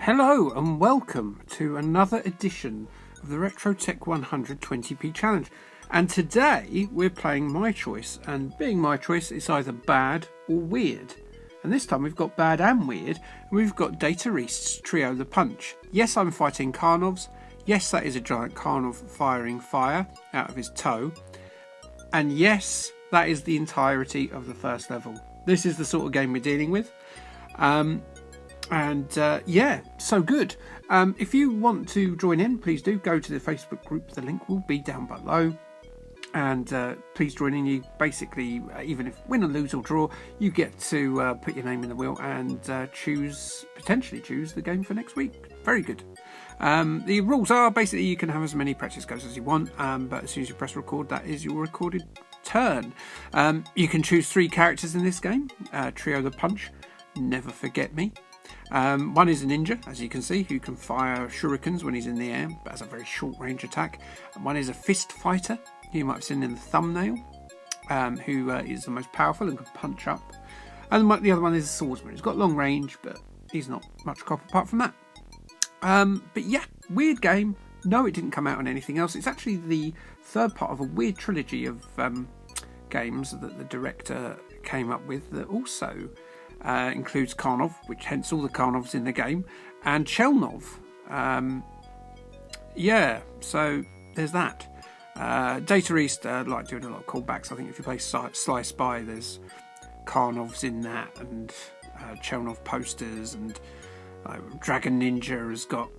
Hello and welcome to another edition of the RetroTech 120p challenge. And today we're playing My Choice, and being My Choice, it's either bad or weird. And this time we've got bad and weird, and we've got Data East's Trio the Punch. Yes, I'm fighting Karnovs. Yes, that is a giant Karnov firing fire out of his toe. And yes, that is the entirety of the first level. This is the sort of game we're dealing with. Yeah, so good. If you want to join in, please do go to the Facebook group. The link will be down below. And please join in. You basically, even if win or lose or draw, you get to put your name in the wheel and potentially choose the game for next week. Very good. The rules are basically you can have as many practice goes as you want, but as soon as you press record, that is your recorded turn. You can choose 3 characters in this game. Trio the Punch, Never Forget Me. One is a ninja, as you can see, who can fire shurikens when he's in the air, but has a very short range attack. And one is a fist fighter, who you might have seen in the thumbnail, who is the most powerful and can punch up. And the other one is a swordsman. He's got long range, but he's not much cop apart from that. But yeah, weird game. No, it didn't come out on anything else. It's actually the third part of a weird trilogy of games that the director came up with that also includes Karnov, which hence all the Karnovs in the game, and Chelnov. So there's that. Data East like doing a lot of callbacks. I think if you play Sly Spy, there's Karnovs in that, and Chelnov posters, and Dragon Ninja has got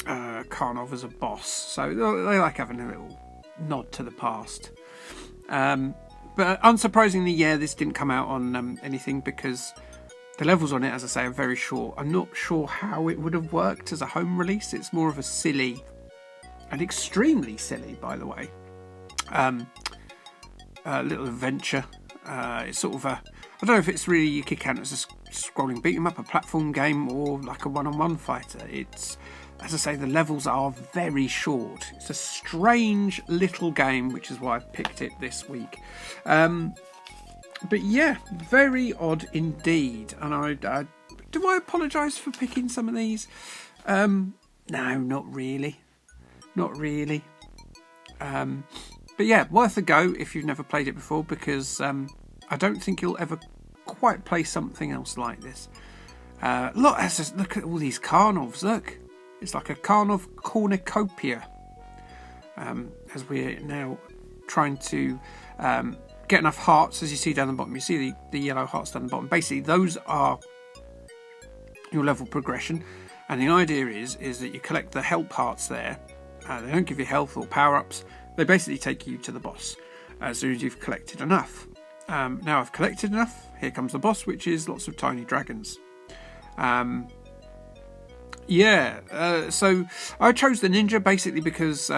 Karnov as a boss. So they like having a little nod to the past. But unsurprisingly, yeah, this didn't come out on anything because the levels on it, as I say, are very short. I'm not sure how it would have worked as a home release. It's more of a silly, and extremely silly, by the way, little adventure. It's sort of I don't know if it's really you could count as a scrolling beat 'em up, a platform game, or like a one-on-one fighter. It's, as I say, the levels are very short. It's a strange little game, which is why I picked it this week. But yeah, very odd indeed. And do I apologise for picking some of these? No, not really. Not really. But yeah, worth a go if you've never played it before, because I don't think you'll ever quite play something else like this. Look at all these Karnovs, look. It's like a Karnov cornucopia, as we're now trying to get enough hearts, as you see down the bottom. You see the yellow hearts down the bottom. Basically, those are your level progression, and the idea is that you collect the help hearts there. They don't give you health or power-ups. They basically take you to the boss as soon as you've collected enough. Now I've collected enough. Here comes the boss, which is lots of tiny dragons. So I chose the ninja basically because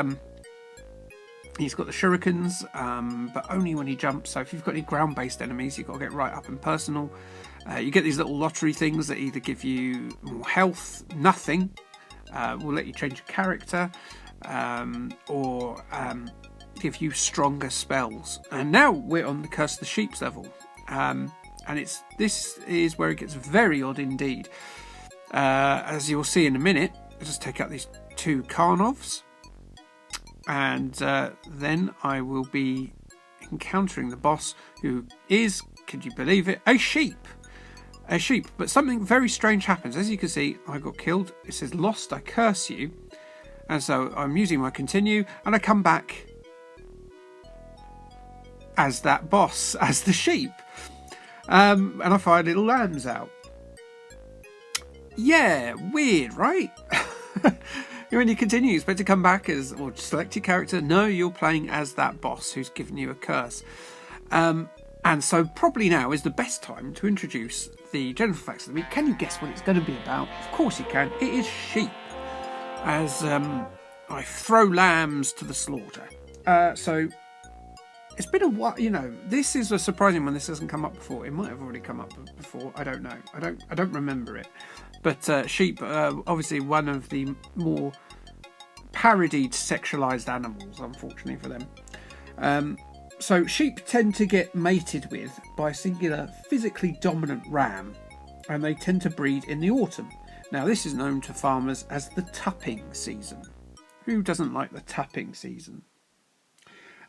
he's got the shurikens, but only when he jumps. So if you've got any ground-based enemies, you've got to get right up and personal. You get these little lottery things that either give you more health, nothing, will let you change your character, or give you stronger spells. And now we're on the Curse of the Sheep's level, and this is where it gets very odd indeed. As you'll see in a minute, I'll just take out these 2 Karnovs, and then I will be encountering the boss, who is, could you believe it, a sheep. A sheep. But something very strange happens. As you can see, I got killed. It says, "Lost, I curse you." And so I'm using my continue, and I come back as that boss, as the sheep. And I fire little lambs out. Yeah, weird, right? When you continue, you expect to come back as, or select your character. No, you're playing as that boss who's given you a curse. And so probably now is the best time to introduce the general facts of the week. Can you guess what it's going to be about? Of course you can. It is sheep, as I throw lambs to the slaughter. So it's been a while, this is a surprising one. This hasn't come up before. It might have already come up before. I don't know. I don't remember it. But sheep, obviously one of the more parodied sexualized animals, unfortunately for them. So sheep tend to get mated with by a singular physically dominant ram, and they tend to breed in the autumn. Now this is known to farmers as the tupping season. Who doesn't like the tupping season?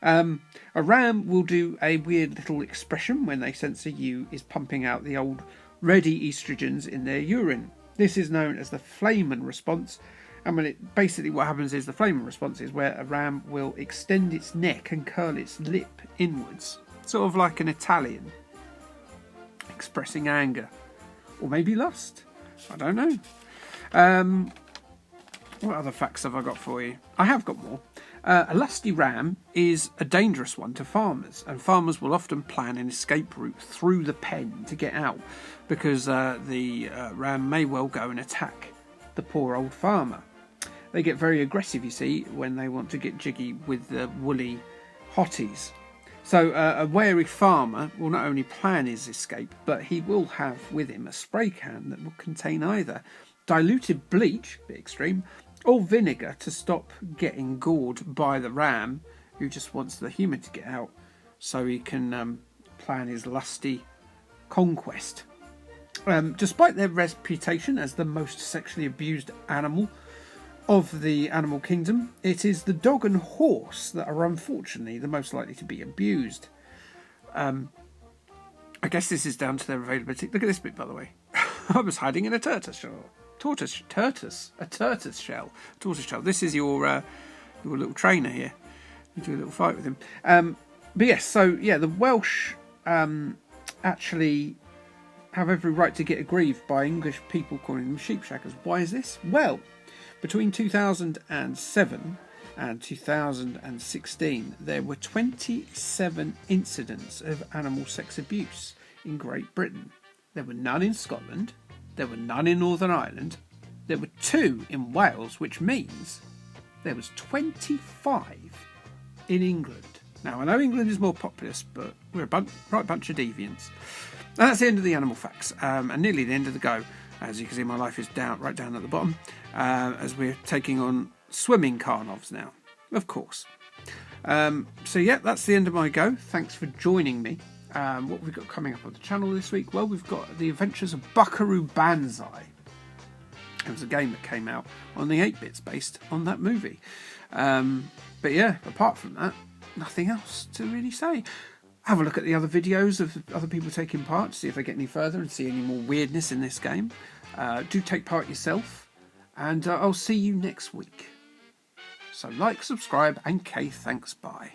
A ram will do a weird little expression when they sense a ewe is pumping out the old ready estrogens in their urine. This is known as the flamen response, and basically what happens is the flamen response is where a ram will extend its neck and curl its lip inwards, sort of like an Italian, expressing anger, or maybe lust. I don't know. What other facts have I got for you? I have got more. A lusty ram is a dangerous one to farmers, and farmers will often plan an escape route through the pen to get out, because the ram may well go and attack the poor old farmer. They get very aggressive, you see, when they want to get jiggy with the woolly hotties. So a wary farmer will not only plan his escape, but he will have with him a spray can that will contain either diluted bleach, a bit extreme, or vinegar to stop getting gored by the ram, who just wants the human to get out so he can plan his lusty conquest. Despite their reputation as the most sexually abused animal of the animal kingdom, it is the dog and horse that are unfortunately the most likely to be abused. I guess this is down to their availability. Look at this bit, by the way. I was hiding in a tortoise shell. Tortoise shell. This is your little trainer here. You do a little fight with him. But yes, so yeah, the Welsh actually have every right to get aggrieved by English people calling them sheepshaggers. Why is this? Well, between 2007 and 2016, there were 27 incidents of animal sex abuse in Great Britain. There were none in Scotland. There were none in Northern Ireland. There were 2 in Wales, which means there was 25 in England. Now, I know England is more populous, but we're a right bunch of deviants. And that's the end of the animal facts, and nearly the end of the go. As you can see, my life is right down at the bottom, as we're taking on swimming carnivs now, of course. So yeah, that's the end of my go. Thanks for joining me. What have we got coming up on the channel this week? Well, we've got The Adventures of Buckaroo Banzai. It was a game that came out on the 8-bits based on that movie. But yeah, apart from that, nothing else to really say. Have a look at the other videos of other people taking part to see if they get any further and see any more weirdness in this game. Do take part yourself, and I'll see you next week. So like, subscribe, and thanks, bye.